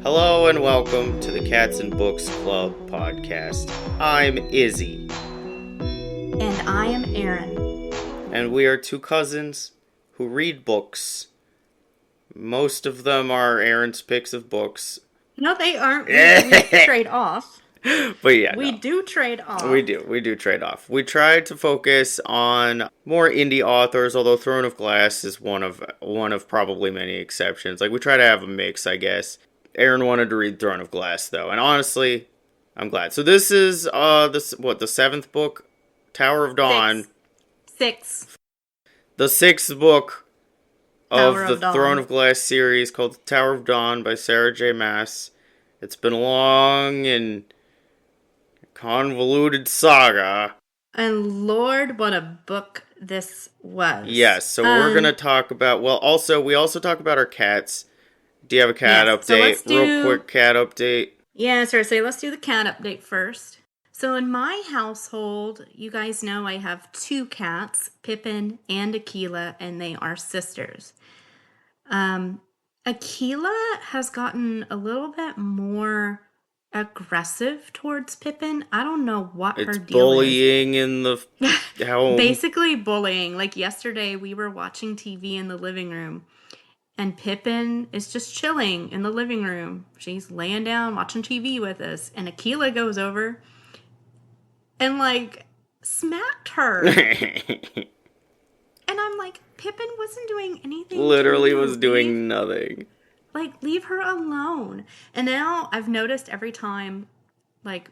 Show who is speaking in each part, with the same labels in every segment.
Speaker 1: Hello and welcome to the Cats and Books Club podcast. I'm Izzy.
Speaker 2: And I am Erin.
Speaker 1: And we are two cousins who read books. Most of them are Erin's picks of books.
Speaker 2: No, they aren't. We trade off.
Speaker 1: But yeah,
Speaker 2: we do trade off.
Speaker 1: We do trade off. We tried to focus on more indie authors, although Throne of Glass is one of probably many exceptions. Like, we try to have a mix, I guess. Erin wanted to read Throne of Glass, though, and honestly, I'm glad. So this is the seventh book, Tower of Dawn.
Speaker 2: Six.
Speaker 1: The sixth book of
Speaker 2: Tower
Speaker 1: the
Speaker 2: of Dawn.
Speaker 1: Throne of Glass series, called Tower of Dawn by Sarah J. Maas. It's been a long and convoluted saga.
Speaker 2: And Lord, what a book this was.
Speaker 1: Yes, so we're going to talk about, we also talk about our cats. Do you have a cat update? So real quick cat update.
Speaker 2: Yeah, seriously, let's do the cat update first. So in my household, you guys know I have two cats, Pippin and Aquila, and they are sisters. Aquila has gotten a little bit more aggressive towards Pippin. I don't know what her deal is.
Speaker 1: It's bullying in the home.
Speaker 2: Basically bullying. Like yesterday, we were watching TV in the living room, and Pippin is just chilling in the living room. She's laying down watching TV with us, and Aquila goes over and, like, smacked her. And I'm like, Pippin wasn't doing anything.
Speaker 1: Literally was doing nothing.
Speaker 2: Like, leave her alone. And now I've noticed every time, like,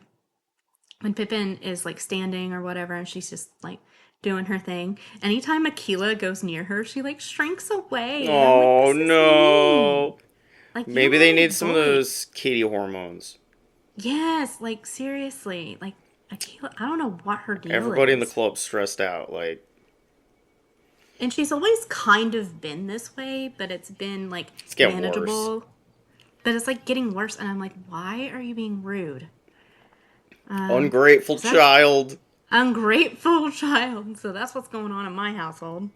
Speaker 2: when Pippin is, like, standing or whatever, and she's just, like, doing her thing, anytime Aquila goes near her, she, like, shrinks away.
Speaker 1: Oh, like, no.
Speaker 2: Like,
Speaker 1: maybe they need some of those kitty hormones.
Speaker 2: Yes, like, seriously. Like, Aquila, I don't know what her deal is.
Speaker 1: Everybody in the club's stressed out, like.
Speaker 2: And she's always kind of been this way, but it's been, like,
Speaker 1: it's getting
Speaker 2: manageable.
Speaker 1: Worse.
Speaker 2: But it's, like, getting worse, and I'm like, why are you being rude?
Speaker 1: Ungrateful child.
Speaker 2: Ungrateful child. So that's what's going on in my household.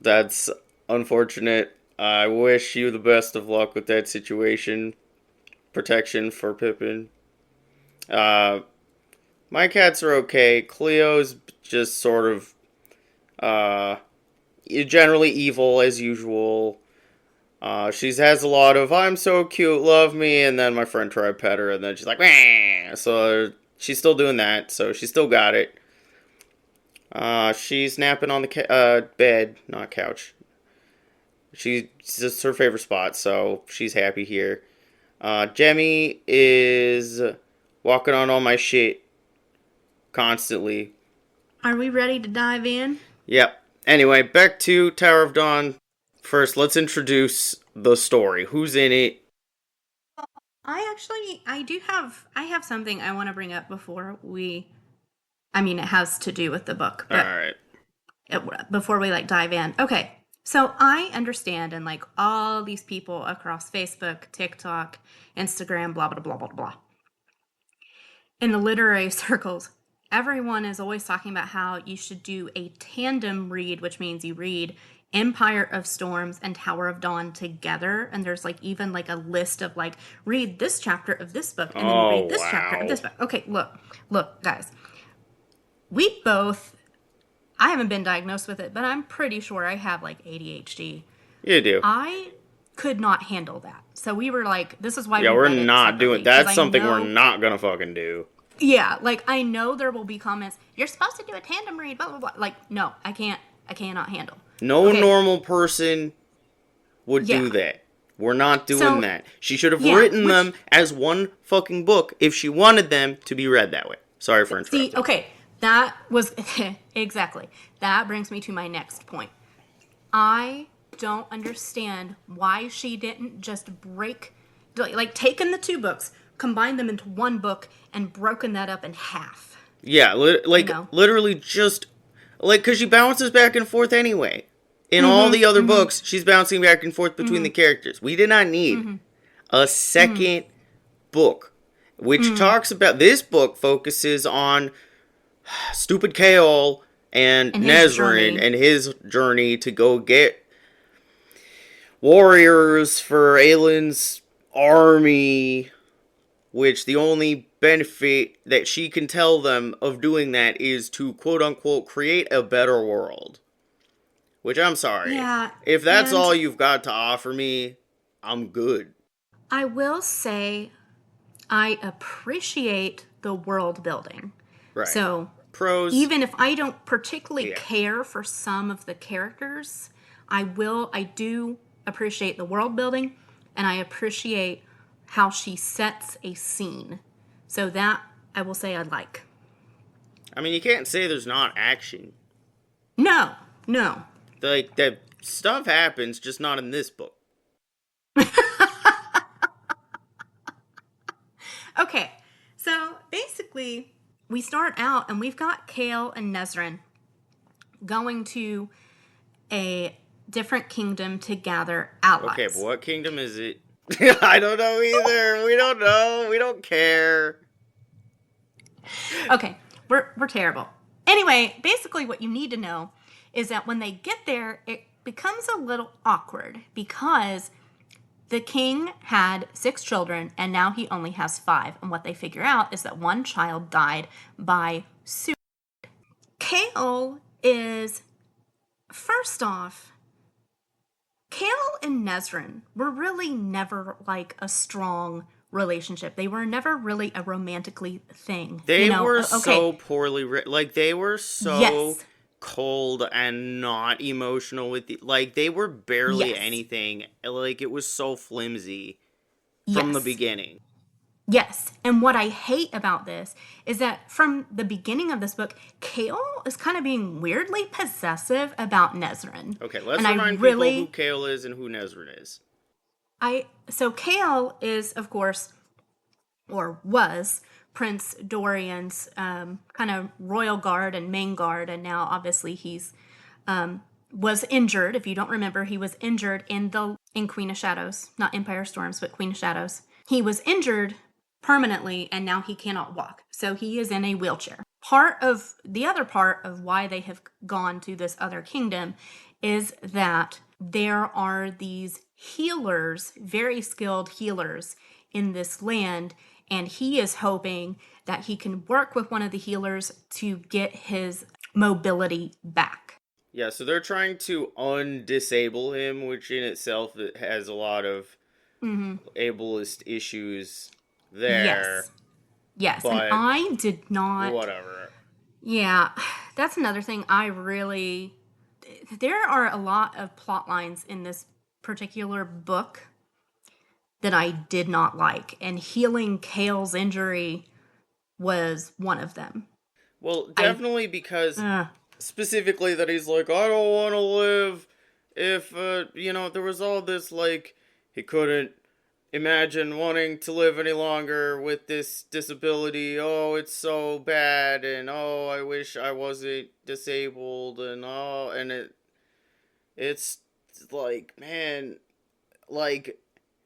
Speaker 1: That's unfortunate. I wish you the best of luck with that situation. Protection for Pippin. My cats are okay. Cleo's just sort of generally evil as usual. She has a lot of "I'm so cute, love me," and then my friend tried to pet her, and then she's like, "Meh." So she's still doing that. So she still got it. She's napping on the bed, not couch. It's just her favorite spot, so she's happy here. Jemmy is walking on all my shit constantly.
Speaker 2: Are we ready to dive in?
Speaker 1: Yep. Anyway, back to Tower of Dawn. First, let's introduce the story. Who's in it?
Speaker 2: I have something I want to bring up before it has to do with the book. But
Speaker 1: all right.
Speaker 2: Before we, like, dive in. Okay. So I understand, and, like, all these people across Facebook, TikTok, Instagram, blah, blah, blah, blah, blah. In the literary circles, everyone is always talking about how you should do a tandem read, which means you read Empire of Storms and Tower of Dawn together. And there's, like, even, like, a list of, like, read this chapter of this book, and then you read this chapter of this book. Okay, look, guys. I haven't been diagnosed with it, but I'm pretty sure I have, like, ADHD.
Speaker 1: You do.
Speaker 2: I could not handle that. So we were like, this is why
Speaker 1: we're not doing that's something we're not gonna fucking do.
Speaker 2: Yeah, like, I know there will be comments, you're supposed to do a tandem read, blah, blah, blah. Like, no, I cannot handle.
Speaker 1: No normal person would do that. We're not doing that. She should have written them as one fucking book if she wanted them to be read that way. Sorry for interrupting.
Speaker 2: Okay, that was, exactly. That brings me to my next point. I don't understand why she didn't just taken the two books, combined them into one book, and broken that up in half.
Speaker 1: Yeah, literally just, like, because she bounces back and forth anyway. In all the other books, she's bouncing back and forth between the characters. We did not need a second book, which talks about, this book focuses on stupid Chaol and Nesryn and his journey to go get warriors for Aelin's army, which the only benefit that she can tell them of doing that is to quote-unquote create a better world. Which, I'm sorry.
Speaker 2: Yeah,
Speaker 1: If that's
Speaker 2: and
Speaker 1: all you've got to offer me, I'm good.
Speaker 2: I will say I appreciate the world building.
Speaker 1: Right.
Speaker 2: So
Speaker 1: Pros,
Speaker 2: even if I don't particularly
Speaker 1: yeah.
Speaker 2: care for some of the characters, I do appreciate the world building, and I appreciate how she sets a scene. So that I will say I like.
Speaker 1: I mean, you can't say there's not action.
Speaker 2: No, no.
Speaker 1: Like, that stuff happens, just not in this book.
Speaker 2: Okay, so basically, we start out and we've got Chaol and Nesryn going to a different kingdom to gather allies.
Speaker 1: Okay, but what kingdom is it? I don't know either. We don't know. We don't care.
Speaker 2: Okay, we're terrible. Anyway, basically what you need to know is that when they get there, it becomes a little awkward because the king had 6 children and now he only has 5. And what they figure out is that one child died by suicide. Chaol is, first off, Chaol and Nesryn were really never like a strong relationship. They were never really a romantically thing.
Speaker 1: They were
Speaker 2: okay.
Speaker 1: so poorly written. Like, they were so
Speaker 2: Yes.
Speaker 1: cold and not emotional with the, like, they were barely
Speaker 2: Yes.
Speaker 1: anything. Like, it was so flimsy from the
Speaker 2: Yes.
Speaker 1: beginning.
Speaker 2: Yes. And what I hate about this is that from the beginning of this book, Chaol is kind of being weirdly possessive about Nesryn.
Speaker 1: Okay, let's
Speaker 2: and
Speaker 1: remind people who Chaol is and who Nesryn is.
Speaker 2: So Chaol is, of course, or was, Prince Dorian's kind of royal guard and main guard, and now obviously he's was injured. If you don't remember, he was injured in Queen of Shadows, not Empire Storms, but Queen of Shadows. He was injured permanently, and now he cannot walk, so he is in a wheelchair. The other part of why they have gone to this other kingdom is that there are these healers, very skilled healers in this land, and he is hoping that he can work with one of the healers to get his mobility back.
Speaker 1: Yeah, so they're trying to undisable him, which in itself has a lot of ableist issues there.
Speaker 2: Yes,
Speaker 1: but
Speaker 2: and I did not.
Speaker 1: Whatever.
Speaker 2: Yeah, that's another thing there are a lot of plot lines in this particular book that I did not like, and healing Chaol's injury was one of them.
Speaker 1: Well, definitely because specifically that he's like, I don't want to live if, there was all this, like, he couldn't imagine wanting to live any longer with this disability. Oh, it's so bad, and oh, I wish I wasn't disabled, and oh, and it's like, man, like,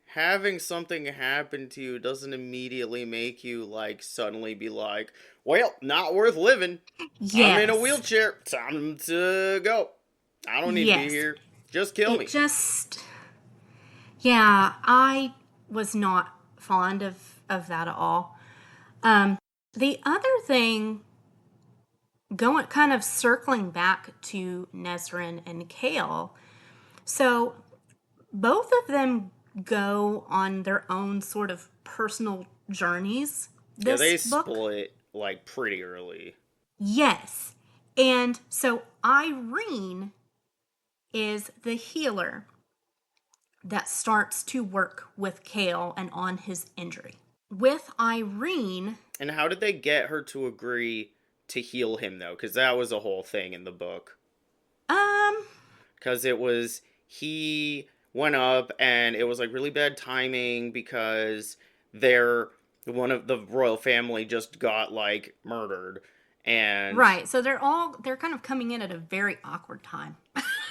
Speaker 1: having something happen to you doesn't immediately make you, like, suddenly be like, well, not worth living.
Speaker 2: Yes.
Speaker 1: I'm in a wheelchair. Time to go. I don't need to be here. Just kill me.
Speaker 2: Yeah, I was not fond of that at all. The other thing, kind of circling back to Nesryn and Chaol, so both of them go on their own sort of personal journeys.
Speaker 1: They split, like, pretty early.
Speaker 2: Yes. And so Irene is the healer that starts to work with Chaol and on his injury. With Irene...
Speaker 1: And how did they get her to agree to heal him, though? Because that was a whole thing in the book. Because it was... He went up, and it was, like, really bad timing because one of the royal family just got, like, murdered. And
Speaker 2: right, so they're kind of coming in at a very awkward time.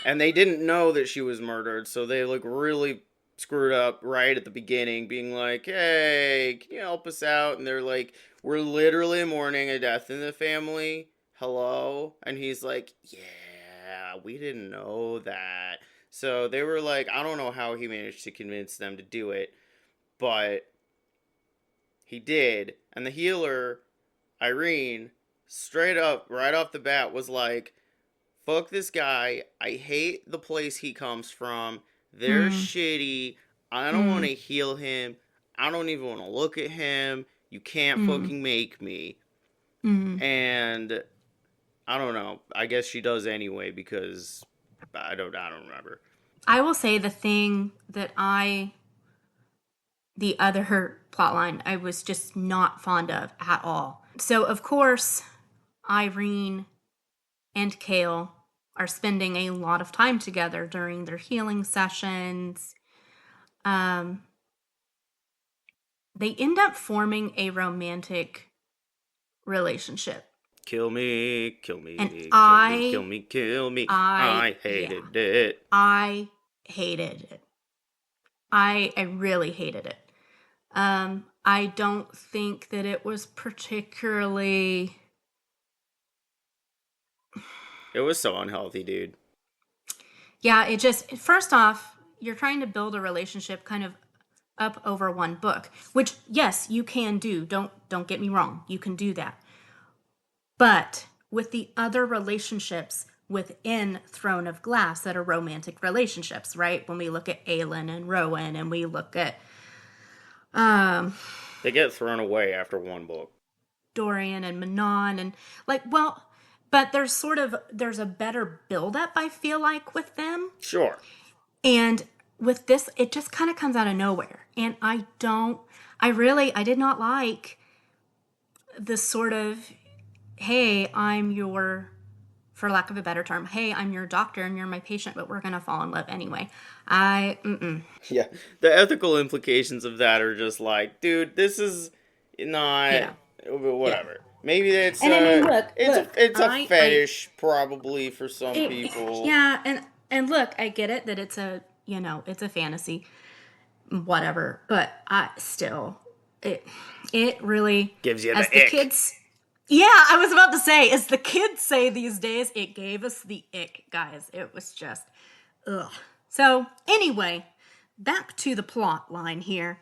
Speaker 1: And they didn't know that she was murdered, so they, like, really screwed up right at the beginning, being like, hey, can you help us out? And they're like, we're literally mourning a death in the family. Hello? And he's like, yeah, we didn't know that. So they were like, I don't know how he managed to convince them to do it, but he did. And the healer, Irene, straight up, right off the bat, was like, fuck this guy. I hate the place he comes from. They're shitty. I don't want to heal him. I don't even want to look at him. You can't fucking make me. And I don't know. I guess she does anyway because I don't remember.
Speaker 2: I will say the thing that the other plotline I was just not fond of at all. So, of course, Irene and Chaol are spending a lot of time together during their healing sessions. They end up forming a romantic relationship.
Speaker 1: Kill me, kill me,
Speaker 2: and
Speaker 1: kill me, kill me. I hated it.
Speaker 2: I hated it. I really hated it. I don't think that it was particularly...
Speaker 1: It was so unhealthy, dude.
Speaker 2: Yeah, it just... First off, you're trying to build a relationship kind of up over one book, which, yes, you can do. Don't get me wrong. You can do that. But with the other relationships within Throne of Glass that are romantic relationships, right? When we look at Aelin and Rowan, and we look at...
Speaker 1: they get thrown away after one book.
Speaker 2: Dorian and Manon, and but there's a better buildup, I feel like, with them.
Speaker 1: Sure.
Speaker 2: And with this, it just kind of comes out of nowhere. And I did not like the sort of, hey, I'm your, for lack of a better term, hey, I'm your doctor and you're my patient, but we're going to fall in love anyway.
Speaker 1: Yeah, the ethical implications of that are just like, dude, this is not, whatever. Yeah. Maybe that's, it's a fetish probably for some people.
Speaker 2: Yeah, and look, I get it that it's a, it's a fantasy, whatever, but it really
Speaker 1: gives you
Speaker 2: as
Speaker 1: the ick.
Speaker 2: Kids. Yeah, I was about to say, as the kids say these days, it gave us the ick, guys. It was just, ugh. So, anyway, back to the plot line here.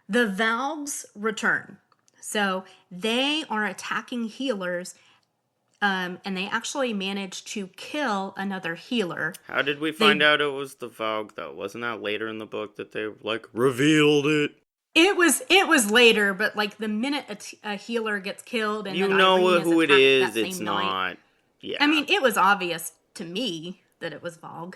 Speaker 2: The Valgs return. So, they are attacking healers, and they actually manage to kill another healer.
Speaker 1: How did we find out it was the Valg, though? Wasn't that later in the book that they, revealed it?
Speaker 2: It was later, but, the minute a healer gets killed and
Speaker 1: you
Speaker 2: then
Speaker 1: know
Speaker 2: Irene
Speaker 1: who
Speaker 2: is
Speaker 1: it is,
Speaker 2: that
Speaker 1: it's
Speaker 2: same
Speaker 1: not.
Speaker 2: Night.
Speaker 1: Yeah.
Speaker 2: I mean, it was obvious to me that it was Valg.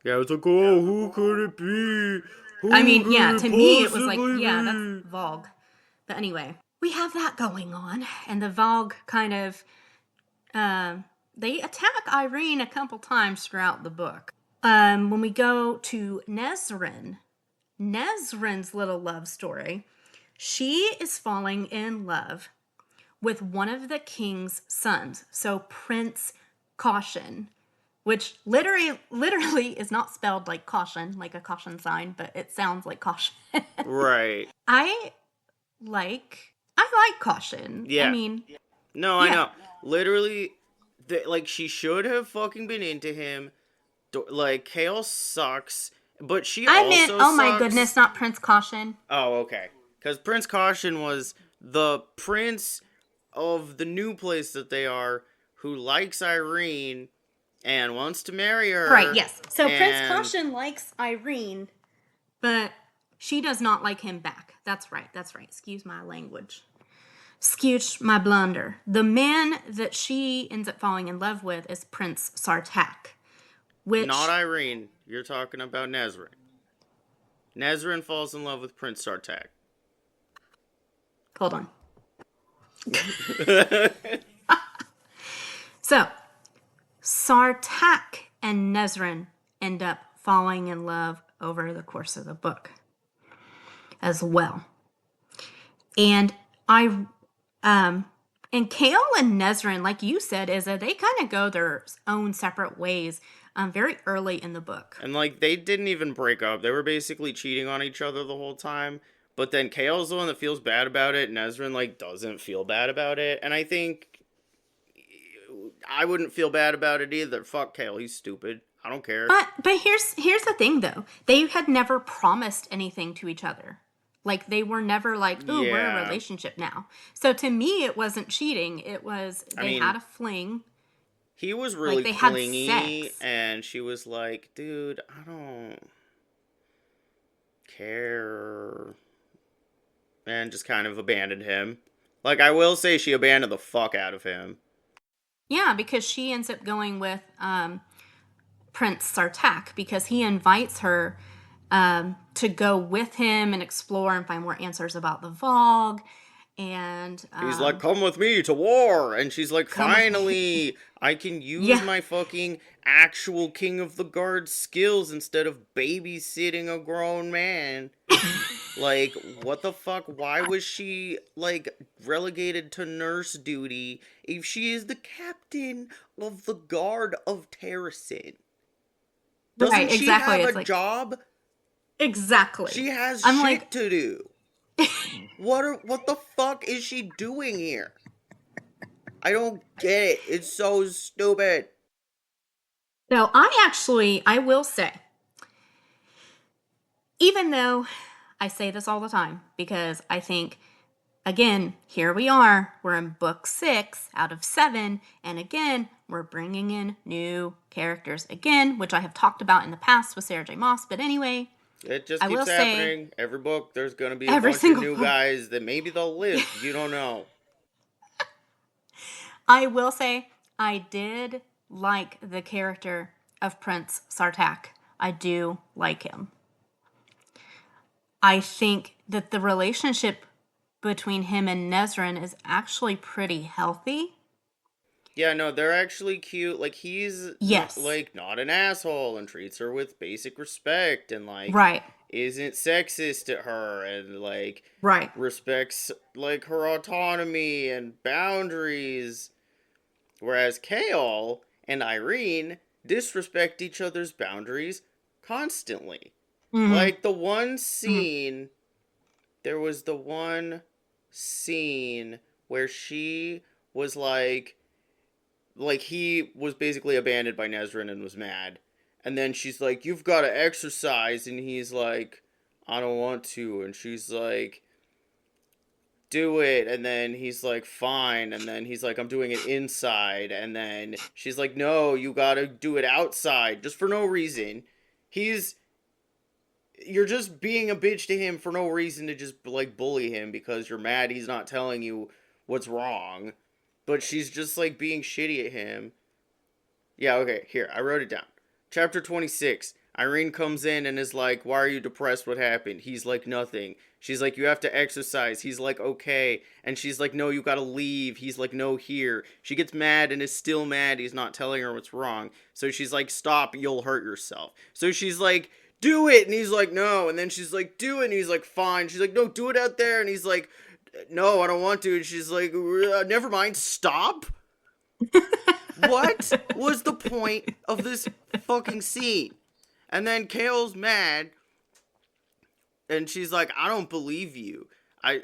Speaker 1: Yeah, I was like, oh, who could it be?
Speaker 2: To me, it was like, yeah, that's Valg. But anyway, we have that going on, and the Valg kind of, they attack Irene a couple times throughout the book. When we go to Nesryn's little love story, she is falling in love with one of the king's sons, so Prince Caution, which literally is not spelled like caution, like a caution sign, but it sounds like caution.
Speaker 1: Right.
Speaker 2: I like Caution.
Speaker 1: Yeah.
Speaker 2: I mean...
Speaker 1: No, I know. Literally, she should have fucking been into him. Chaol sucks, but she also sucks.
Speaker 2: Oh my goodness, not Prince Caution.
Speaker 1: Oh, okay. Because Prince Caution was the prince of the new place that they are, who likes Irene and wants to marry her.
Speaker 2: Right, yes. So Prince Caution likes Irene, but she does not like him back. That's right. Excuse my language. Excuse my blunder. The man that she ends up falling in love with is Prince Sartaq.
Speaker 1: Not Irene. You're talking about Nesryn. Nesryn falls in love with Prince Sartaq.
Speaker 2: Hold on. So, Sartaq and Nesryn end up falling in love over the course of the book as well. And and Chaol and Nesryn, like you said, Izza, they kind of go their own separate ways very early in the book.
Speaker 1: And, they didn't even break up. They were basically cheating on each other the whole time. But then Chaol's the one that feels bad about it, and Nesryn, doesn't feel bad about it. And I think I wouldn't feel bad about it either. Fuck Chaol, he's stupid. I don't care.
Speaker 2: But here's the thing though. They had never promised anything to each other. Like they were never like, "Oh, we're a
Speaker 1: Yeah.
Speaker 2: relationship now." So to me it wasn't cheating. It was
Speaker 1: I
Speaker 2: they
Speaker 1: mean,
Speaker 2: had a fling,
Speaker 1: he was
Speaker 2: like
Speaker 1: really
Speaker 2: they had
Speaker 1: clingy,
Speaker 2: sex.
Speaker 1: and she was like, dude, I don't care. And just kind of abandoned him. Like, I will say she abandoned the fuck out of him.
Speaker 2: Yeah, because she ends up going with Prince Sartak because he invites her to go with him and explore and find more answers about the Vogue. And
Speaker 1: He's like, come with me to war. And she's like,
Speaker 2: come with me.
Speaker 1: finally, I can use
Speaker 2: Yeah.
Speaker 1: my fucking actual King of the Guard skills instead of babysitting a grown man. Like, what the fuck? Why was she, like, relegated to nurse duty if she is the captain of the Guard of Terracin? Doesn't
Speaker 2: Right,
Speaker 1: she
Speaker 2: exactly.
Speaker 1: have
Speaker 2: It's
Speaker 1: a
Speaker 2: like
Speaker 1: job?
Speaker 2: exactly.
Speaker 1: She has
Speaker 2: I'm
Speaker 1: shit
Speaker 2: like,
Speaker 1: to do. What the fuck is she doing here? I don't get it. It's so stupid.
Speaker 2: no, I will say, even though I say this all the time because I think, again, here we are. We're in book 6 out of 7. And again, we're bringing in new characters again, which I have talked about in the past with Sarah J. Maas. But anyway,
Speaker 1: It just
Speaker 2: I
Speaker 1: keeps
Speaker 2: will say
Speaker 1: happening. Every book, there's gonna be a
Speaker 2: every
Speaker 1: bunch of
Speaker 2: single
Speaker 1: new
Speaker 2: book,
Speaker 1: guys that maybe they'll live. You don't know.
Speaker 2: I will say I did like the character of Prince Sartak. I do like him. I think that the relationship between him and Nesryn is actually pretty healthy.
Speaker 1: Yeah, no, they're actually cute. Like, he's not,
Speaker 2: Yes.
Speaker 1: like, not an asshole and treats her with basic respect and, like,
Speaker 2: Right.
Speaker 1: isn't sexist to her and, like,
Speaker 2: Right.
Speaker 1: respects, like, her autonomy and boundaries. Whereas Chaol and Irene disrespect each other's boundaries constantly.
Speaker 2: Mm-hmm.
Speaker 1: Like, the one
Speaker 2: Mm-hmm.
Speaker 1: scene, there was the one scene where she was like he was basically abandoned by Nesryn and was mad. And then she's like, "You've got to exercise." And he's like, "I don't want to." And she's like, "Do it." And then he's like, "Fine." And then he's like, "I'm doing it inside." And then she's like, "No, you got to do it outside." Just for no reason. He's You're just being a bitch to him for no reason to just like bully him because you're mad he's not telling you what's wrong. But she's just like being shitty at him. Yeah, okay, here, I wrote it down. Chapter 26. Irene comes in and is like, "Why are you depressed? What happened?" He's like, "Nothing." She's like, "You have to exercise." He's like, "Okay." And she's like, "No, you gotta leave." He's like, "No, here." She gets mad and is still mad he's not telling her what's wrong. So she's like, "Stop, you'll hurt yourself." So she's like, "Do it." And he's like, "No." And then she's like, "Do it." And he's like, "Fine." She's like, "No, do it out there." And he's like, "No, I don't want to." And she's like, "Never mind, stop." What was the point of this fucking scene? And then Kale's mad, and she's like, "I don't believe you."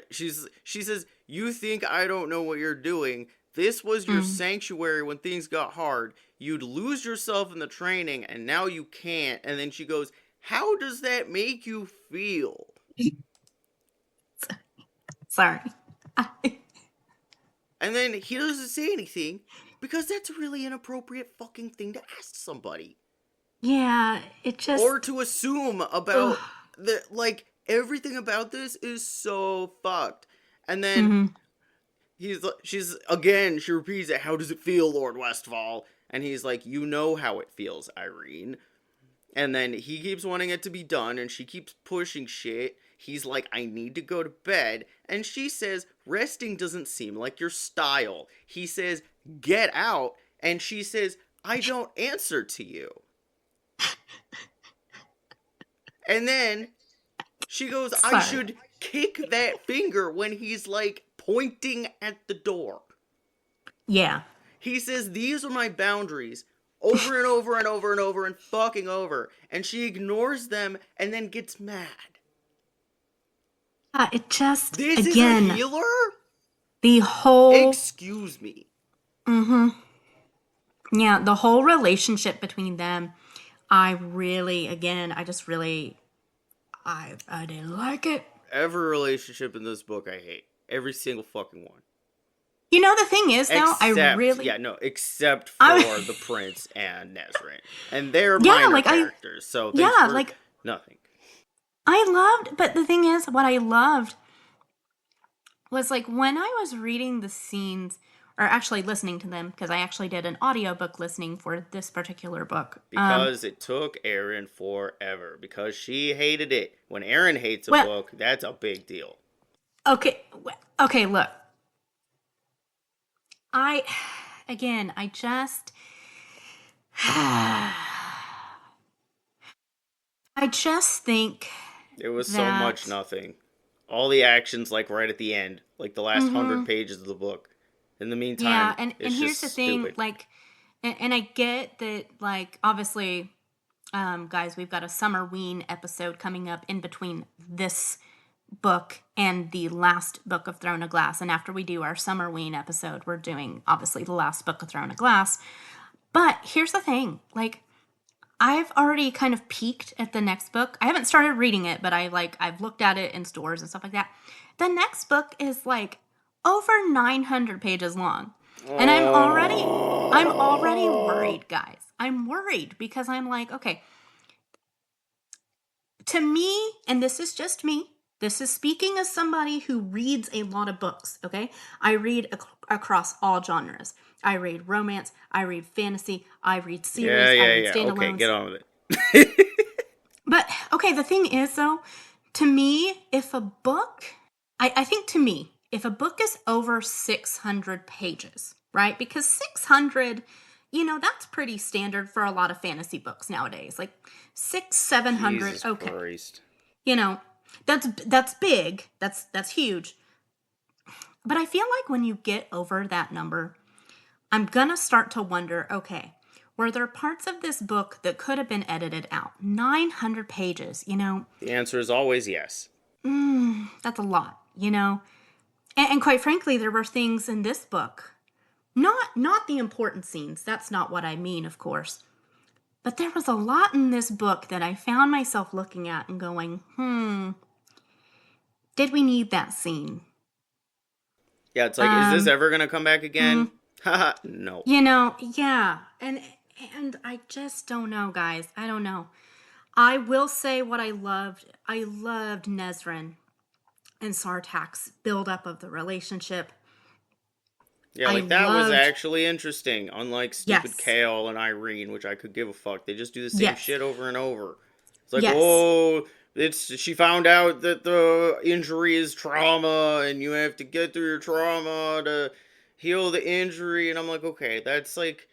Speaker 1: She says, "You think I don't know what you're doing? This was your
Speaker 2: Mm.
Speaker 1: sanctuary when things got hard. You'd lose yourself in the training, and now you can't." And then she goes, "How does that make you feel?"
Speaker 2: Sorry.
Speaker 1: And then he doesn't say anything because that's a really inappropriate fucking thing to ask somebody.
Speaker 2: Yeah, it just.
Speaker 1: Or to assume
Speaker 2: Ugh.
Speaker 1: about the like everything about this is so fucked. And then
Speaker 2: Mm-hmm.
Speaker 1: she repeats it, "How does it feel, Lord Westfall?" And he's like, "You know how it feels, Irene." And then he keeps wanting it to be done, and she keeps pushing shit. He's like, "I need to go to bed." And she says, "Resting doesn't seem like your style." He says, "Get out." And she says, "I don't answer to you." And then she goes, "I
Speaker 2: Sorry.
Speaker 1: should kick that finger," when he's like pointing at the door.
Speaker 2: Yeah.
Speaker 1: He says, "These are my boundaries," over and over and over and over and fucking over. And she ignores them and then gets mad.
Speaker 2: It just,
Speaker 1: This is a
Speaker 2: again,
Speaker 1: healer?
Speaker 2: the whole.
Speaker 1: Excuse me.
Speaker 2: Mm-hmm. Yeah, the whole relationship between them I really, again, I didn't like it.
Speaker 1: Every relationship in this book I hate. Every single fucking one.
Speaker 2: You know, the thing is, though,
Speaker 1: except for the prince and Nesryn. And they're minor characters, so thanks for nothing.
Speaker 2: But the thing is, what I loved was, like, when I was reading the scenes, or actually listening to them, because I actually did an audiobook listening for this particular book.
Speaker 1: Because it took Erin forever, because she hated it. When Erin hates a book, that's a big deal.
Speaker 2: Okay, look. I just think
Speaker 1: it was so much nothing. All the actions, like, right at the end, like the last 100 pages of the book. In the meantime,
Speaker 2: and here's the thing, stupid. Like, and I get that, like, obviously, guys, we've got a Summerween episode coming up in between this book and the last book of Throne of Glass. And after we do our Summerween episode, we're doing, obviously, the last book of Throne of Glass. But here's the thing, like, I've already kind of peeked at the next book. I haven't started reading it, but I've looked at it in stores and stuff like that. The next book is, like, over 900 pages long. And I'm already worried, guys. I'm worried because I'm like, okay, to me, and this is just me, this is speaking as somebody who reads a lot of books, okay? I read across all genres. I read romance, I read fantasy, I read series, I read standalones.
Speaker 1: Okay, get on with it.
Speaker 2: But, okay, the thing is, though, to me, if a book, I think to me, if a book is over 600 pages, right? Because 600, you know, that's pretty standard for a lot of fantasy books nowadays. Like 600-700,
Speaker 1: Jesus
Speaker 2: okay.
Speaker 1: Christ.
Speaker 2: You know, that's big. That's huge. But I feel like when you get over that number, I'm going to start to wonder, okay, were there parts of this book that could have been edited out? 900 pages, you know?
Speaker 1: The answer is always yes.
Speaker 2: That's a lot, you know? And quite frankly, there were things in this book, not the important scenes. That's not what I mean, of course. But there was a lot in this book that I found myself looking at and going, did we need that scene?
Speaker 1: Yeah, it's like, is this ever going to come back again? Haha, no.
Speaker 2: You know, yeah. And I just don't know, guys. I don't know. I will say what I loved. I loved Nesryn and Sartak's build-up of the relationship.
Speaker 1: Yeah, like, that was actually interesting. Unlike stupid Chaol and Irene, which I could give a fuck. They just do the same shit over and over. It's like, she found out that the injury is trauma, and you have to get through your trauma to heal the injury. And I'm like, okay, that's, like,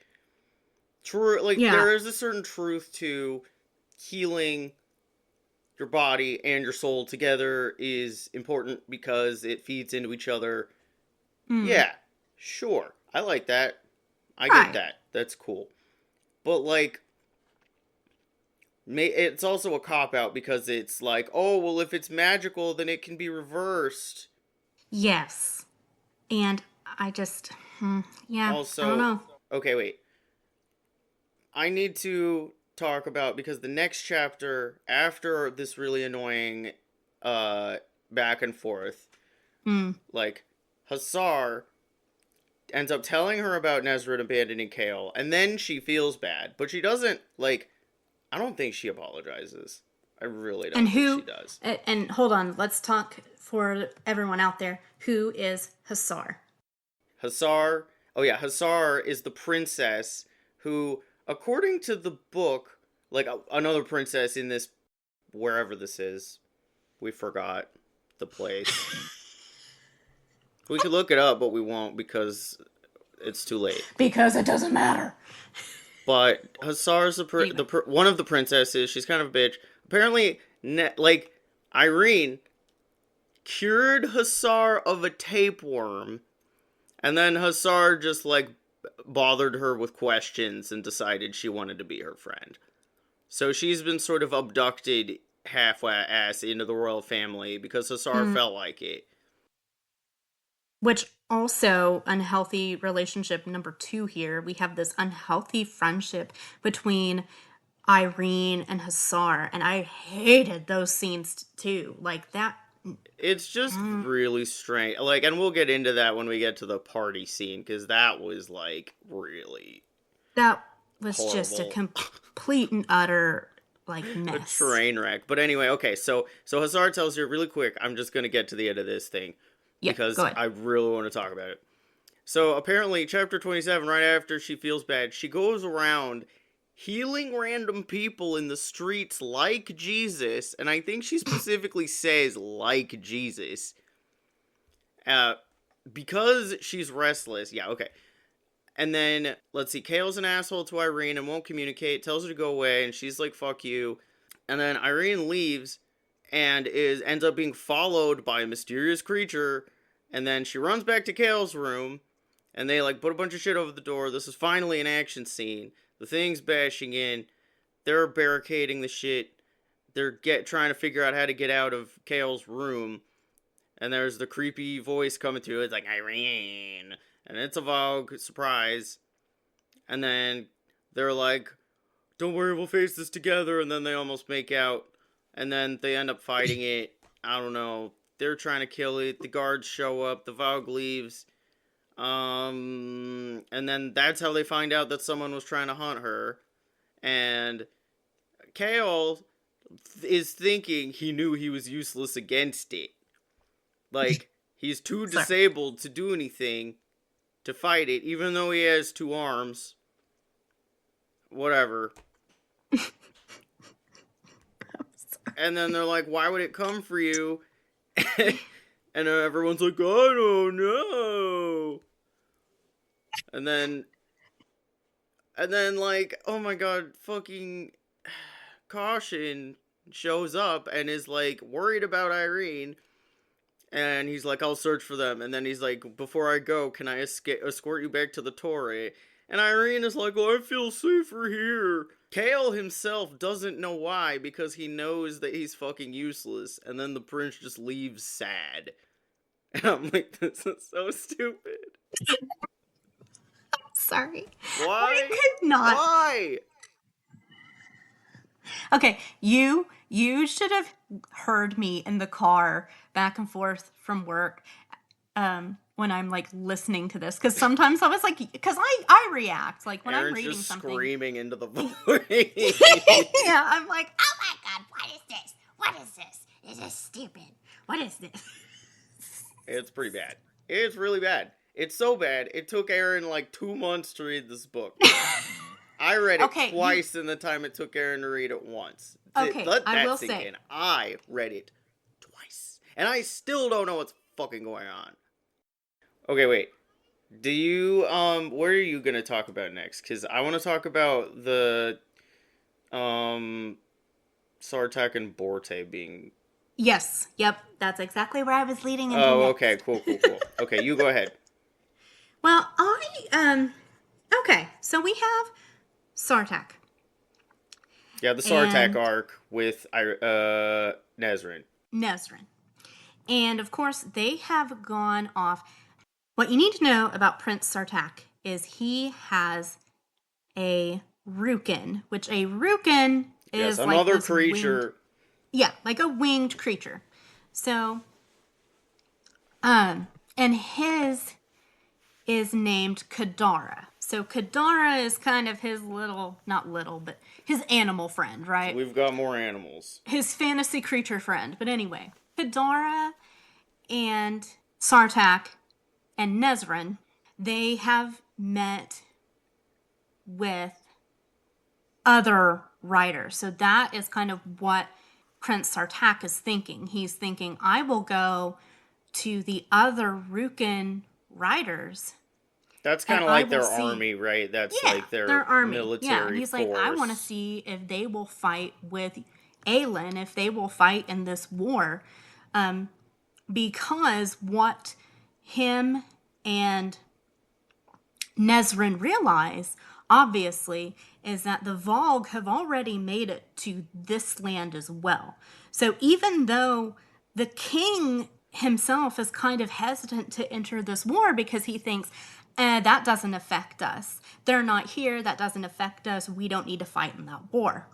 Speaker 1: true. Like, there is a certain truth to healing your body and your soul together is important because it feeds into each other. Yeah. Sure, I like that. I get that. That's cool. But, like, it's also a cop-out because it's like, oh, well, if it's magical, then it can be reversed.
Speaker 2: Yes. And I just,
Speaker 1: also,
Speaker 2: I don't know.
Speaker 1: Okay, wait. I need to talk about, because the next chapter, after this really annoying back and forth, like, Hussar ends up telling her about Nesryn abandoning Chaol, and then she feels bad. But she doesn't, like, I don't think she apologizes. I really don't think she does.
Speaker 2: And hold on, let's talk for everyone out there. Who is Hussar?
Speaker 1: Hussar is the princess who, according to the book, like, another princess in this, wherever this is, we forgot the place. We could look it up, but we won't because it's too late.
Speaker 2: Because it doesn't matter.
Speaker 1: But Hussar's one of the princesses. She's kind of a bitch. Apparently, like, Irene cured Hussar of a tapeworm, and then Hussar just, like, bothered her with questions and decided she wanted to be her friend. So she's been sort of abducted half-ass into the royal family because Hussar felt like it.
Speaker 2: Which also, unhealthy relationship number 2 here. We have this unhealthy friendship between Irene and Hussar, and I hated those scenes too. Like that.
Speaker 1: It's just really strange. Like, and we'll get into that when we get to the party scene, because that was, like, really
Speaker 2: That was
Speaker 1: horrible.
Speaker 2: just a complete and utter, like,
Speaker 1: A
Speaker 2: mess.
Speaker 1: train wreck. But anyway, okay, so Hussar tells her really quick, I'm just going to get to the end of this thing, because I really want to talk about it. So, apparently, chapter 27, right after she feels bad, she goes around healing random people in the streets like Jesus, and I think she specifically says like Jesus, because she's restless. Yeah, okay. And then, let's see, Kale's an asshole to Irene and won't communicate, tells her to go away, and she's like, fuck you. And then Irene leaves and ends up being followed by a mysterious creature, and then she runs back to Kale's room, and they, like, put a bunch of shit over the door. This is finally an action scene. The thing's bashing in. They're barricading the shit. They're trying to figure out how to get out of Kale's room. And there's the creepy voice coming through. It's like, Irene. And it's a Vogue surprise. And then they're like, don't worry, we'll face this together. And then they almost make out. And then they end up fighting it. I don't know. They're trying to kill it. The guards show up. The Vogue leaves. And then that's how they find out that someone was trying to hunt her. And Chaol is thinking he knew he was useless against it. Like, he's too disabled to do anything to fight it, even though he has 2 arms. Whatever. And then they're like, why would it come for you? And everyone's like, I don't know. And then, like, oh my god, fucking Caution shows up and is, like, worried about Irene. And he's like, I'll search for them. And then he's like, before I go, can I escort you back to the Torre? And Irene is like, oh, I feel safer here. Chaol himself doesn't know why, because he knows that he's fucking useless. And then the prince just leaves sad. And I'm like, this is so stupid.
Speaker 2: Sorry.
Speaker 1: Why?
Speaker 2: I could not.
Speaker 1: Why?
Speaker 2: Okay, you should have heard me in the car back and forth from work when I'm, like, listening to this. Because sometimes I was like, because I react. Like, when
Speaker 1: Aaron's
Speaker 2: I'm reading
Speaker 1: just
Speaker 2: something.
Speaker 1: Screaming into the void.
Speaker 2: Yeah, I'm like, oh my god, what is this? What is this? This is stupid. What is this?
Speaker 1: It's pretty bad. It's really bad. It's so bad, it took Aaron like 2 months to read this book. I read it twice in the time it took Aaron to read it once.
Speaker 2: Okay,
Speaker 1: Let that
Speaker 2: I will
Speaker 1: sink
Speaker 2: say.
Speaker 1: in. I read it twice. And I still don't know what's fucking going on. Okay, wait. Do you, what are you gonna talk about next? Because I want to talk about the, Sartaq and Borte being...
Speaker 2: Yes, yep, that's exactly where I was leading into
Speaker 1: Oh,
Speaker 2: next.
Speaker 1: okay, cool. Okay, you go ahead.
Speaker 2: Well, okay, so we have Sartaq.
Speaker 1: Yeah, the Sartaq arc with Nesryn.
Speaker 2: And, of course, they have gone off. What you need to know about Prince Sartaq is he has a Rukin, which a Rukin is like
Speaker 1: another
Speaker 2: this
Speaker 1: creature.
Speaker 2: like a winged creature. So, and his is named Kadara. So Kadara is kind of his but his animal friend, right?
Speaker 1: We've got more animals.
Speaker 2: His fantasy creature friend. But anyway, Kadara and Sartaq and Nesryn, they have met with other writers. So that is kind of what Prince Sartaq is thinking. He's thinking, I will go to the other Rukin writers.
Speaker 1: That's kind of like their army, right? That's like their
Speaker 2: army.
Speaker 1: Military
Speaker 2: he's
Speaker 1: force.
Speaker 2: like, I want to see if they will fight with Aelin, if they will fight in this war. Because what him and Nesryn realize, obviously, is that the Vogue have already made it to this land as well. So even though the king himself is kind of hesitant to enter this war because he thinks, That doesn't affect us. They're not here. That doesn't affect us. We don't need to fight in that war.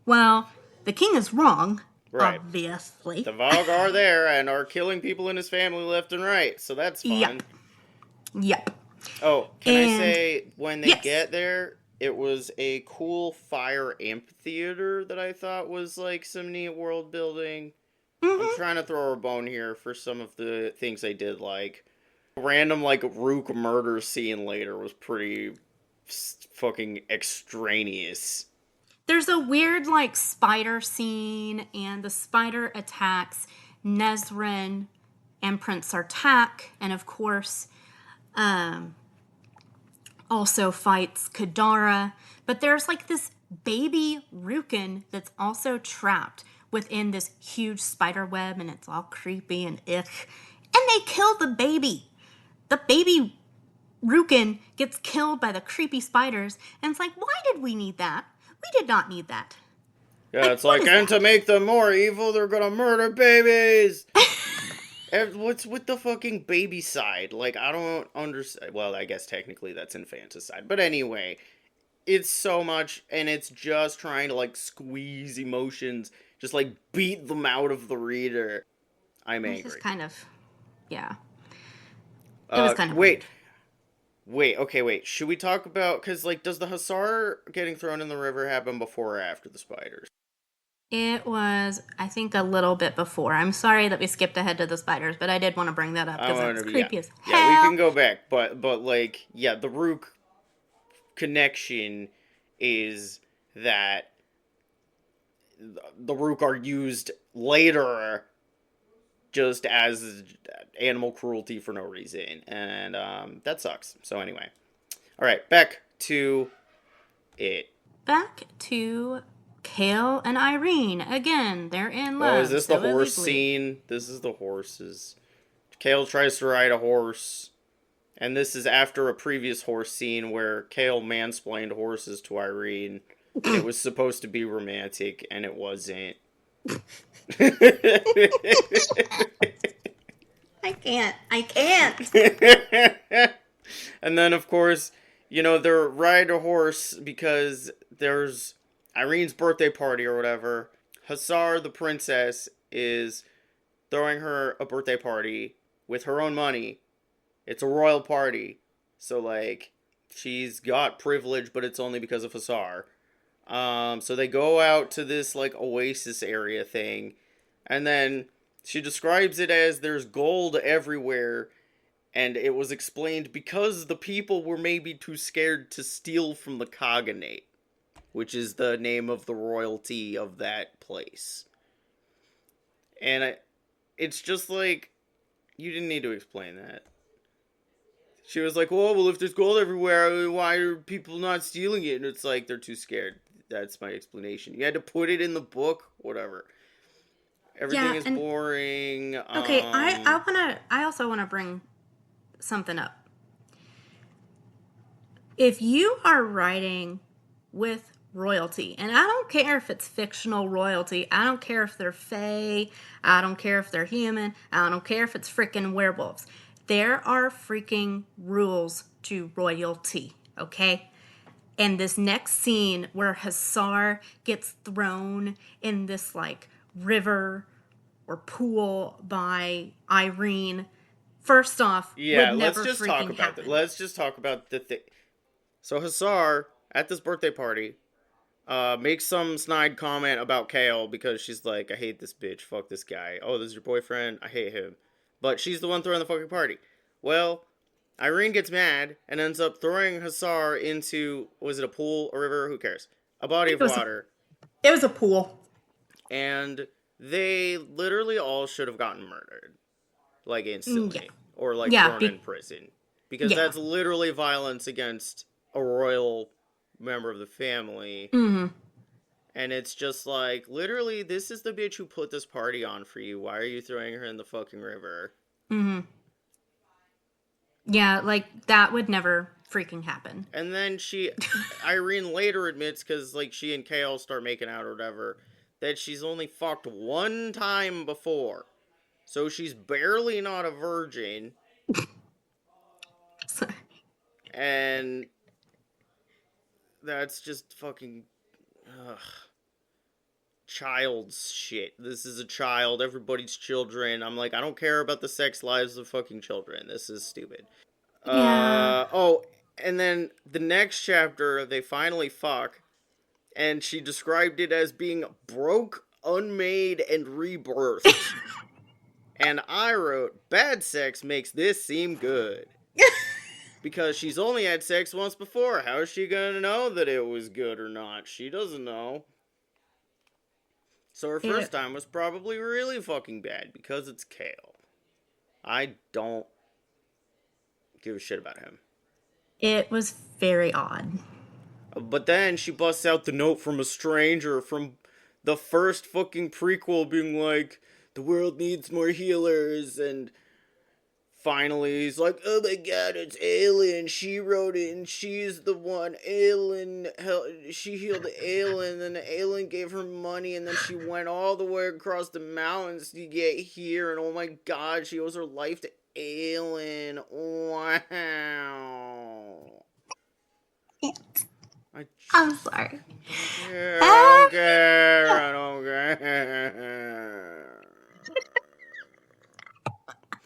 Speaker 2: Well, the king is wrong,
Speaker 1: Right.
Speaker 2: obviously.
Speaker 1: The Vogue are there and are killing people in his family left and right, so that's fun.
Speaker 2: Yep.
Speaker 1: Oh, can I say, when they
Speaker 2: yes.
Speaker 1: get there, it was a cool fire amphitheater that I thought was, like, some neat world building. I'm trying to throw a bone here for some of the things I did like. Random, like, Rook murder scene later was pretty fucking extraneous.
Speaker 2: There's a weird, like, spider scene, and the spider attacks Nesryn and Prince Artak, and of course, also fights Kadara. But there's, like, this baby Rookin that's also trapped within this huge spider web, and it's all creepy and ick. And they kill the baby. The baby Rookin gets killed by the creepy spiders, and it's like, why did we need that? We did not need that.
Speaker 1: Yeah, it's like, and to make them more evil, they're gonna murder babies! What's with the fucking baby side? Like, I don't understand. Well, I guess technically that's infanticide. But anyway, it's so much, and it's just trying to, like, squeeze emotions, just, like, beat them out of the reader. I'm angry.
Speaker 2: It's just kind of, yeah. It was kind of
Speaker 1: weird. Wait. Should we talk about, because, like, does the Hussar getting thrown in the river happen before or after the spiders?
Speaker 2: It was, I think, a little bit before. I'm sorry that we skipped ahead to the spiders, but I did want to bring that up because it's creepy as hell.
Speaker 1: Yeah, we can go back, but like, yeah, the Rook connection is that the Rook are used later just as animal cruelty for no reason, and that sucks. So anyway, all right, back to it.
Speaker 2: Back to Chaol and Irene. Again, they're in love.
Speaker 1: Oh, is this the horse scene? This is the horses. Chaol tries to ride a horse, and this is after a previous horse scene where Chaol mansplained horses to Irene. And it was supposed to be romantic, and it wasn't.
Speaker 2: I can't.
Speaker 1: And then, of course, you know, they're riding a horse because there's Irene's birthday party or whatever. Hussar, the princess, is throwing her a birthday party with her own money. It's a royal party. So, like, she's got privilege, but it's only because of Hussar. So they go out to this, like, oasis area thing. And then she describes it as there's gold everywhere. And it was explained because the people were maybe too scared to steal from the Khaganate, which is the name of the royalty of that place. And it's just like, you didn't need to explain that. She was like, well, if there's gold everywhere, why are people not stealing it? And it's like, they're too scared. That's my explanation. You had to put it in the book, whatever. Everything is boring.
Speaker 2: Okay, I also want to bring something up. If you are writing with royalty, and I don't care if it's fictional royalty, I don't care if they're fae, I don't care if they're human, I don't care if it's freaking werewolves. There are freaking rules to royalty, okay? And this next scene where Hussar gets thrown in this, like, river or pool by Irene, first off,
Speaker 1: yeah,
Speaker 2: would never
Speaker 1: let's just
Speaker 2: freaking
Speaker 1: talk about
Speaker 2: happen.
Speaker 1: that. Let's just talk about the thing. So Hussar, at this birthday party, makes some snide comment about Chaol because she's like, I hate this bitch, fuck this guy. Oh, this is your boyfriend? I hate him. But she's the one throwing the fucking party. Well, Irene gets mad and ends up throwing Hussar into, was it a pool, a river? Who cares? A body of water.
Speaker 2: It was a pool.
Speaker 1: And they literally all should have gotten murdered. Like, instantly. Yeah. Or, like, thrown in prison. Because that's literally violence against a royal member of the family.
Speaker 2: Mm-hmm.
Speaker 1: And it's just like, literally, this is the bitch who put this party on for you. Why are you throwing her in the fucking river?
Speaker 2: Mm-hmm. Yeah, like, that would never freaking happen.
Speaker 1: And then Irene later admits, because, like, she and Chaol start making out or whatever, that she's only fucked one time before. So she's barely not a virgin. And that's just fucking child's shit. This is a child, everybody's children. I'm like, I don't care about the sex lives of fucking children. This is stupid.
Speaker 2: Yeah.
Speaker 1: And then the next chapter, they finally fuck, and she described it as being broke, unmade, and rebirthed. And I wrote, bad sex makes this seem good. Because she's only had sex once before. How is she gonna know that it was good or not? She doesn't know. So her first time was probably really fucking bad because it's Chaol. I don't give a shit about him.
Speaker 2: It was very odd.
Speaker 1: But then she busts out the note from a stranger from the first fucking prequel being like, the world needs more healers, and finally he's like, oh my god, it's Aelin, she wrote it, and she's the one, she healed Aelin, and Aelin gave her money, and then she went all the way across the mountains to get here, and oh my god, she owes her life to Aelin. Wow.
Speaker 2: I'm sorry.
Speaker 1: I don't care.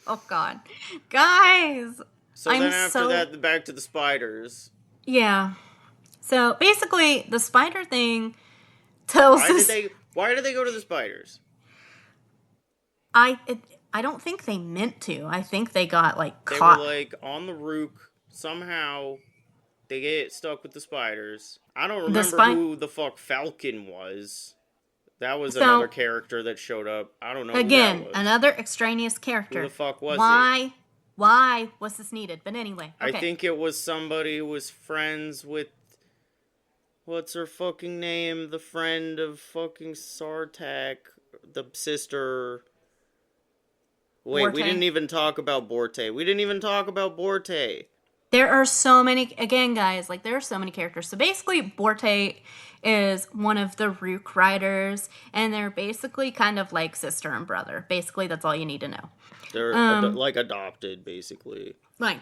Speaker 2: Oh god. Guys!
Speaker 1: So then after that, back to the spiders.
Speaker 2: Yeah. So basically, the spider thing tells us...
Speaker 1: Why did they go to the spiders?
Speaker 2: I don't think they meant to. I think they got, caught.
Speaker 1: They were, on the rook. Somehow, they get stuck with the spiders. I don't remember who the fuck Falcon was. That was another character that showed up. I don't know who that was.
Speaker 2: Another extraneous character.
Speaker 1: Who the fuck was it?
Speaker 2: Why was this needed? But anyway, okay.
Speaker 1: I think it was somebody who was friends with... What's her fucking name? The friend of fucking Sartak. The sister... Wait,
Speaker 2: Borte.
Speaker 1: We didn't even talk about Borte.
Speaker 2: There are so many... Again, guys, there are so many characters. So basically, Borte is one of the Rook riders, and they're basically kind of like sister and brother. Basically, that's all you need to know.
Speaker 1: They're adopted, basically.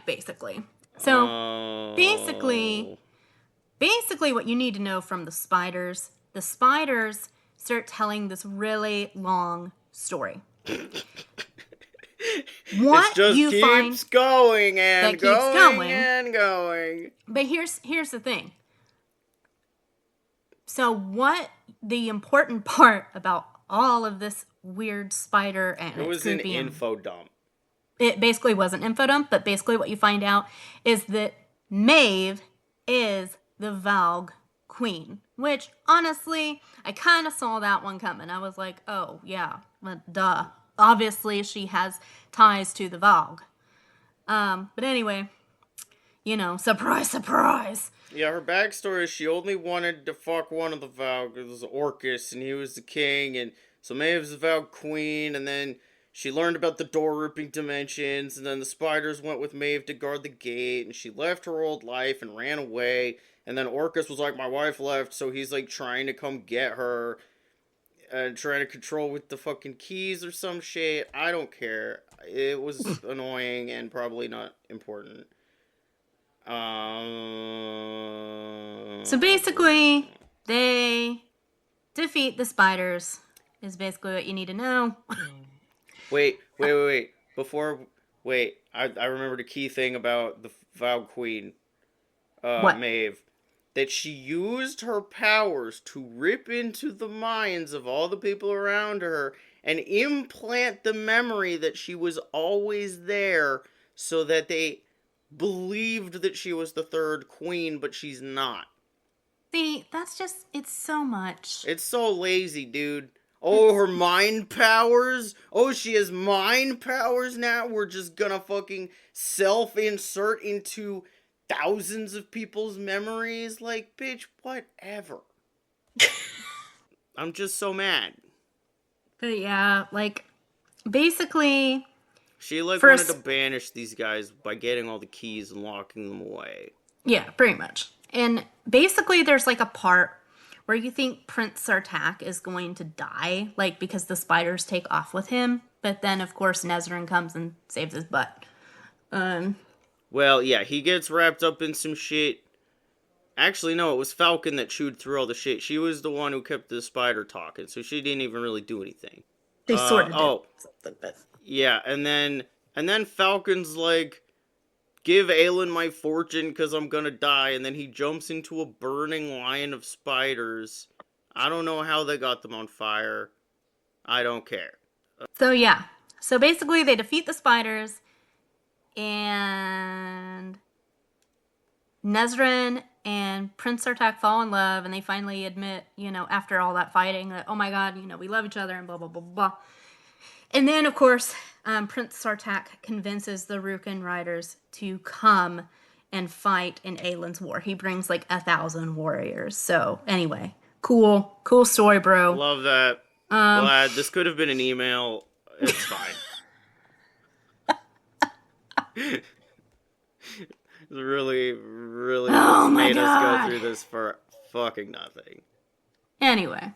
Speaker 2: Basically. So, basically what you need to know from the spiders start telling this really long story.
Speaker 1: What it just you keeps find going and going and going.
Speaker 2: But here's the thing. So what the important part about all of this weird spider and
Speaker 1: it was an info dump.
Speaker 2: It basically was an info dump, but basically what you find out is that Maeve is the Valg queen, which honestly, I kind of saw that one coming. I was like, oh yeah, duh. Obviously she has ties to the Valg. But anyway, surprise, surprise.
Speaker 1: Yeah, her backstory is she only wanted to fuck one of the Valg. It was Orcus, and he was the king, and so Maeve's the Valg queen, and then she learned about the door-ripping dimensions, and then the spiders went with Maeve to guard the gate, and she left her old life and ran away, and then Orcus was like, my wife left, so he's, trying to come get her, and trying to control with the fucking keys or some shit. I don't care. It was annoying and probably not important.
Speaker 2: So basically, they defeat the spiders, is basically what you need to know.
Speaker 1: Wait. I remembered a key thing about the Valg Queen, Maeve. That she used her powers to rip into the minds of all the people around her and implant the memory that she was always there so that they believed that she was the third queen, but she's not.
Speaker 2: See, that's just, it's so much.
Speaker 1: It's so lazy, dude. Oh, her mind powers? Oh, she has mind powers now? We're just gonna fucking self-insert into thousands of people's memories? Bitch, whatever. I'm just so mad.
Speaker 2: But yeah, basically...
Speaker 1: She, wanted to banish these guys by getting all the keys and locking them away.
Speaker 2: Yeah, pretty much. And basically there's, a part where you think Prince Sartak is going to die, because the spiders take off with him. But then, of course, Nesryn comes and saves his butt.
Speaker 1: Well, yeah, he gets wrapped up in some shit. Actually, no, it was Falcon that chewed through all the shit. She was the one who kept the spider talking, so she didn't even really do anything.
Speaker 2: They sort of did
Speaker 1: Oh,
Speaker 2: something, but
Speaker 1: yeah, and then Falcon's like, give Aelin my fortune because I'm gonna die, and then he jumps into a burning line of spiders. I don't know how they got them on fire. I don't care.
Speaker 2: so yeah. So basically, they defeat the spiders, and Nesryn and Prince Sartak fall in love, and they finally admit, after all that fighting, that, oh my god, we love each other, and blah, blah, blah, blah. And then, of course, Prince Sartak convinces the Rukin riders to come and fight in Aelin's war. He brings like 1,000 warriors. So, anyway, cool story, bro.
Speaker 1: Love that. Glad. This could have been an email. It's fine. Really, really made us go through this for fucking nothing.
Speaker 2: Anyway.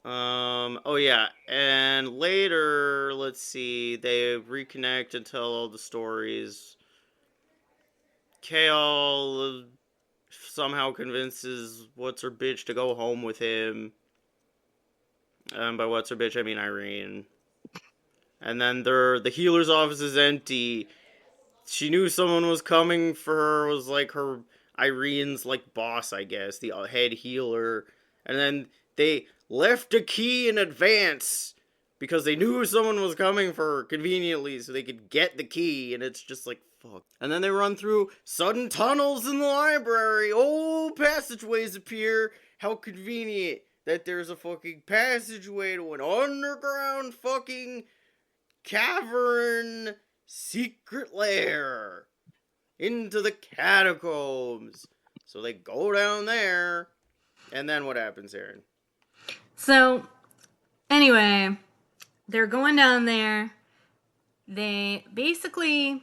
Speaker 1: Oh yeah, and later, let's see, they reconnect and tell all the stories. Chaol somehow convinces What's-Her-Bitch to go home with him. By What's-Her-Bitch, I mean Irene. And then the healer's office is empty. She knew someone was coming for her, was like her Irene's like boss, I guess, the head healer. And then they left a key in advance because they knew someone was coming for her conveniently so they could get the key, and it's just like, fuck. And then they run through sudden tunnels in the library. Oh, passageways appear. How convenient that there's a fucking passageway to an underground fucking cavern secret lair into the catacombs. So they go down there, and then what happens, Aaron?
Speaker 2: So, anyway, they're going down there. They basically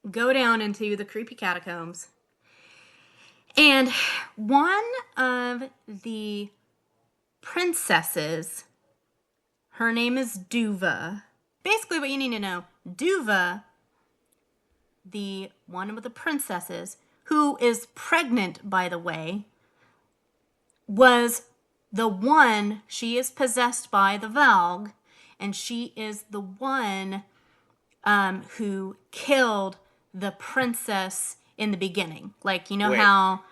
Speaker 2: go down into the creepy catacombs. And one of the princesses, her name is Duva. Basically, what you need to know, Duva, the one of the princesses, who is pregnant, by the way, was the one, she is possessed by the Valg, and she is the one who killed the princess in the beginning. Like,
Speaker 1: Wait.
Speaker 2: how...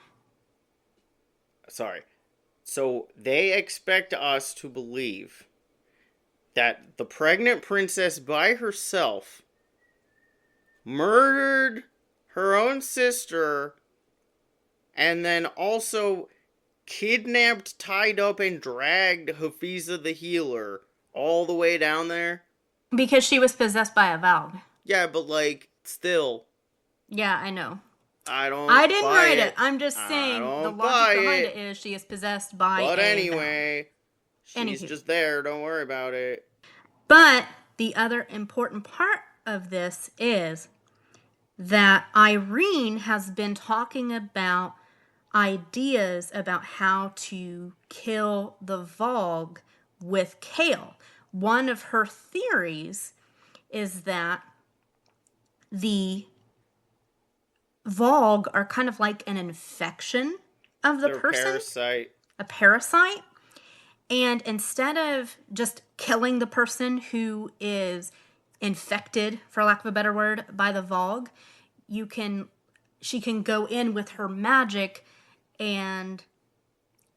Speaker 1: Sorry. So they expect us to believe that the pregnant princess by herself murdered her own sister and then also kidnapped, tied up, and dragged Hafiza the healer all the way down there?
Speaker 2: Because she was possessed by a Valg.
Speaker 1: Yeah, but like, still.
Speaker 2: Yeah, I know.
Speaker 1: I
Speaker 2: didn't write it. I'm just saying the logic behind it is she is possessed by
Speaker 1: But
Speaker 2: a
Speaker 1: anyway,
Speaker 2: Valg.
Speaker 1: she's just there. Don't worry about it.
Speaker 2: But the other important part of this is that Irene has been talking about ideas about how to kill the Valg with Chaol. One of her theories is that the Valg are kind of like an infection of the person. A parasite. And instead of just killing the person who is infected, for lack of a better word, by the Valg, she can go in with her magic and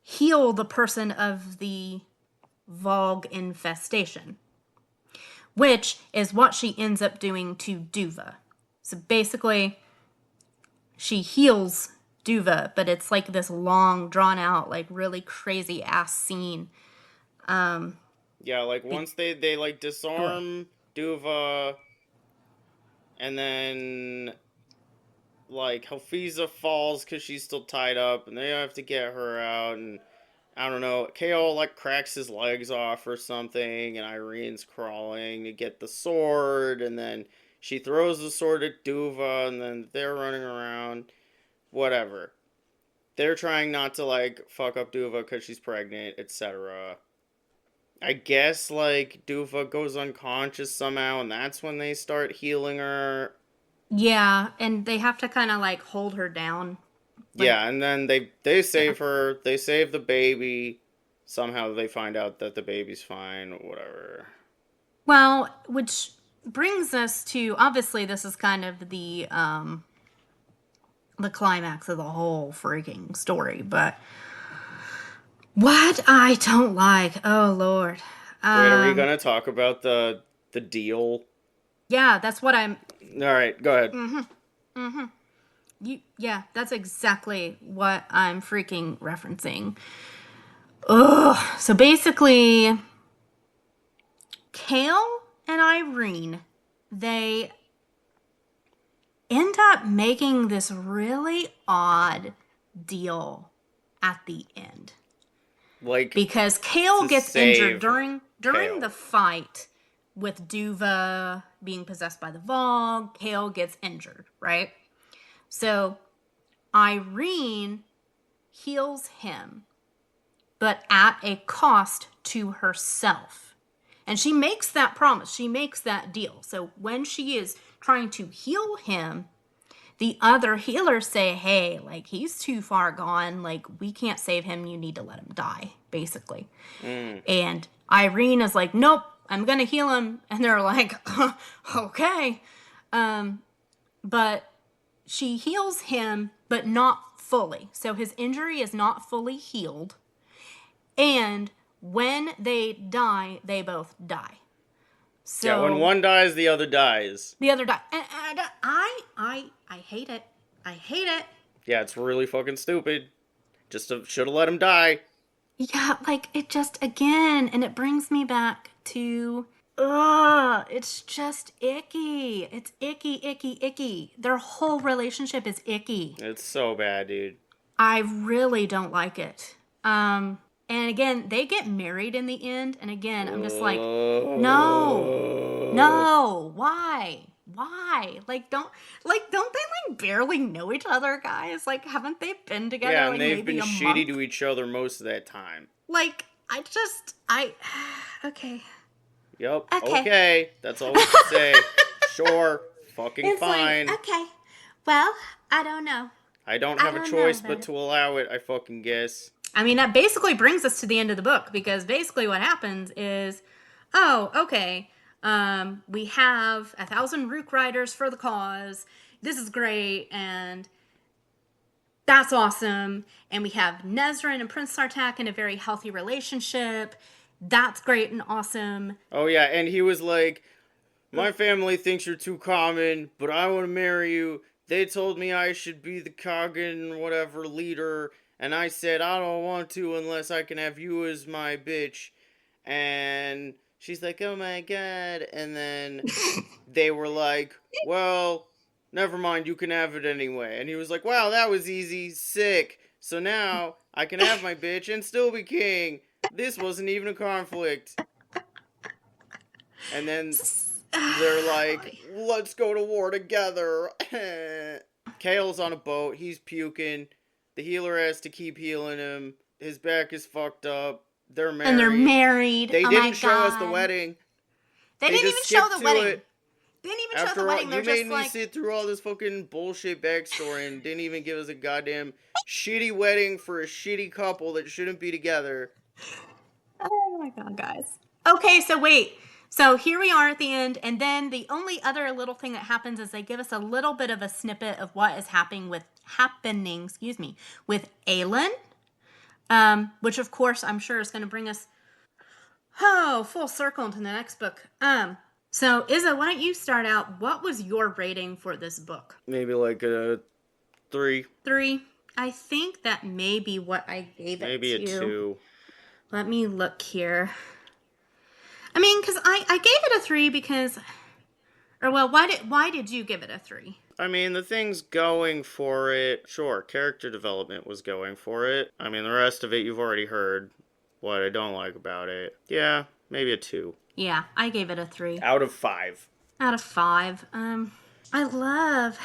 Speaker 2: heal the person of the Valg infestation, which is what she ends up doing to Duva. So basically, she heals Duva, but it's like this long, drawn out, like really crazy ass scene.
Speaker 1: Yeah, like once they like disarm Duva, and then like Hafiza falls because she's still tied up, and they have to get her out, and I don't know, Chaol like cracks his legs off or something, and Irene's crawling to get the sword, and then she throws the sword at Duva, and then they're running around. Whatever. They're trying not to like fuck up Duva because she's pregnant, etc. I guess like Duva goes unconscious somehow, and that's when they start healing her.
Speaker 2: Yeah, and they have to kind of like hold her down. Like,
Speaker 1: Yeah, and then they save her. They save the baby. Somehow they find out that the baby's fine, whatever.
Speaker 2: well, which brings us to, obviously this is kind of the climax of the whole freaking story, but what I don't like, oh Lord.
Speaker 1: Wait, are we gonna talk about the deal?
Speaker 2: Yeah, that's what I'm
Speaker 1: All right, go ahead.
Speaker 2: yeah, that's exactly what I'm freaking referencing. Ugh. So basically, Chaol and Irene, they end up making this really odd deal at the end.
Speaker 1: Like,
Speaker 2: Because Chaol gets injured during
Speaker 1: Chaol.
Speaker 2: the fight with Duva being possessed by the Vogue. Chaol gets injured, right? So Irene heals him, but at a cost to herself. And she makes that promise. She makes that deal. So when she is trying to heal him, the other healers say, hey, like, he's too far gone. Like, we can't save him. You need to let him die, basically. And Irene is like, nope, I'm going to heal him. And they're like, okay. But she heals him, but not fully. So his injury is not fully healed. And when they die, they both die. So
Speaker 1: yeah, when one dies, the other dies.
Speaker 2: the other die. And I hate it. I hate it.
Speaker 1: Yeah, it's really fucking stupid. Just should have let him die.
Speaker 2: Yeah, like it just again, and it brings me back to it's just icky. It's icky, icky, icky. Their whole relationship is icky.
Speaker 1: It's so bad, dude.
Speaker 2: I really don't like it. And again, they get married in the end, and again, I'm just like, no, why? Why? Don't they like barely know each other, guys? Like, haven't they been together
Speaker 1: Yeah,
Speaker 2: like
Speaker 1: and they've
Speaker 2: maybe
Speaker 1: been
Speaker 2: a
Speaker 1: shitty
Speaker 2: month?
Speaker 1: to each other most of that time.
Speaker 2: Like, I okay.
Speaker 1: Yep.
Speaker 2: Okay.
Speaker 1: Okay. That's all we can say. Sure. Fucking
Speaker 2: It's
Speaker 1: fine.
Speaker 2: like, okay. Well, I don't know.
Speaker 1: I don't have a choice but to allow it, I fucking guess.
Speaker 2: I mean, that basically brings us to the end of the book, because basically what happens is, oh, okay, we have 1,000 Rook Riders for the cause. This is great, and that's awesome. And we have Nesryn and Prince Sartak in a very healthy relationship. That's great and awesome.
Speaker 1: Oh, yeah, and he was like, my family thinks you're too common, but I want to marry you. They told me I should be the Kagan whatever leader, and I said I don't want to unless I can have you as my bitch. And she's like, oh my god. And then they were like, well, never mind, you can have it anyway. And he was like, wow, that was easy, sick. So now I can have my bitch and still be king. This wasn't even a conflict. And then they're like, let's go to war together. Kale's on a boat. He's puking. The healer has to keep healing him. His back is fucked up. They're married.
Speaker 2: And they're married.
Speaker 1: They
Speaker 2: oh
Speaker 1: didn't show us the wedding.
Speaker 2: They didn't even show the wedding.
Speaker 1: It.
Speaker 2: They didn't even
Speaker 1: After
Speaker 2: show the wedding.
Speaker 1: all,
Speaker 2: They're
Speaker 1: you
Speaker 2: just
Speaker 1: made me sit through all this fucking bullshit backstory and didn't even give us a goddamn shitty wedding for a shitty couple that shouldn't be together.
Speaker 2: Oh my god, guys. Okay, so wait. So here we are at the end, and then the only other little thing that happens is they give us a little bit of a snippet of what is happening with Aelin, which of course I'm sure is going to bring us full circle into the next book. So Izza, why don't you start out? What was your rating for this book?
Speaker 1: Maybe like a 3.
Speaker 2: 3. I think that may be what I gave it.
Speaker 1: Maybe a 2.
Speaker 2: Let me look here. I mean, because I gave it a 3 because, or well, why did you give it a 3?
Speaker 1: I mean, the thing's going for it. Sure, character development was going for it. I mean, the rest of it you've already heard. What I don't like about it. Yeah, maybe a 2.
Speaker 2: Yeah, I gave it a 3.
Speaker 1: Out of 5.
Speaker 2: Out of 5. I love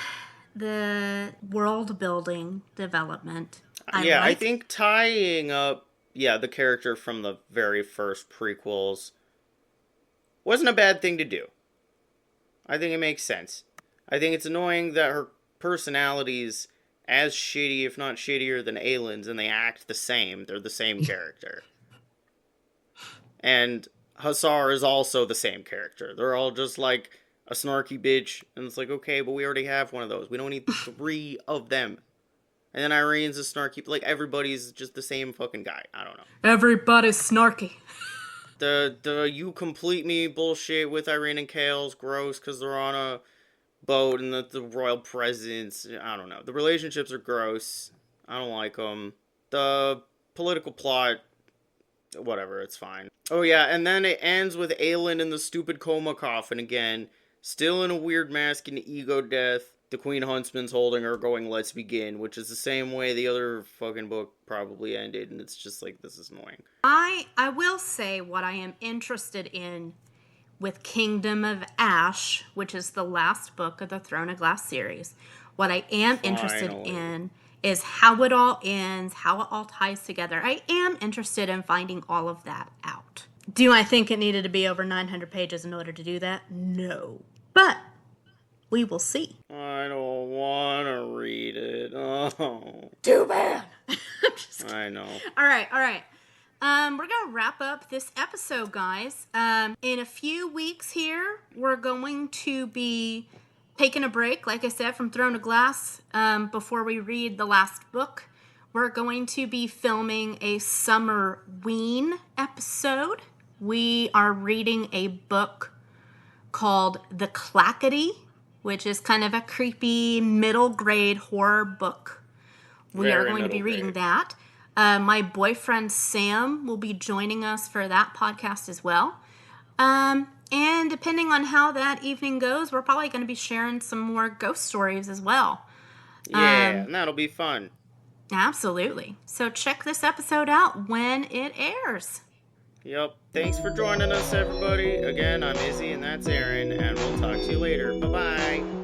Speaker 2: the world building development.
Speaker 1: I think tying up, the character from the very first prequels wasn't a bad thing to do. I think it makes sense. I think it's annoying that her personality's as shitty, if not shittier, than Aylin's, and they act the same. They're the same character. And Hussar is also the same character. They're all just like a snarky bitch, and it's like, okay, but we already have one of those. We don't need 3 of them. And then Irene's a snarky, like, everybody's just the same fucking guy. I don't know.
Speaker 2: Everybody's snarky.
Speaker 1: The you complete me bullshit with Irene and Chaol's gross, because they're on a boat and the royal presence. I don't know. The relationships are gross. I don't like them. The political plot, whatever, it's fine. Oh yeah, and then it ends with Aelin in the stupid coma coffin again, still in a weird mask and ego death. The Queen Huntsman's holding her going, let's begin, which is the same way the other fucking book probably ended, and it's just like, this is annoying.
Speaker 2: I will say what I am interested in with Kingdom of Ash, which is the last book of the Throne of Glass series. What I am interested in is how it all ends, how it all ties together. I am interested in finding all of that out. Do I think it needed to be over 900 pages in order to do that? No. But we will see.
Speaker 1: I don't want to read it. Oh.
Speaker 2: Too bad.
Speaker 1: I know.
Speaker 2: All right. We're going to wrap up this episode, guys. In a few weeks here, we're going to be taking a break, like I said, from Throne of Glass before we read the last book. We're going to be filming a Summer Ween episode. We are reading a book called The Clackety, which is kind of a creepy middle grade horror book. We are going to be reading that. My boyfriend Sam will be joining us for that podcast as well. And depending on how that evening goes, we're probably going to be sharing some more ghost stories as well.
Speaker 1: Yeah, and that'll be fun.
Speaker 2: Absolutely. So check this episode out when it airs.
Speaker 1: Yep. Thanks for joining us, everybody. Again, I'm Izzy, and that's Aaron, and we'll talk to you later. Bye-bye.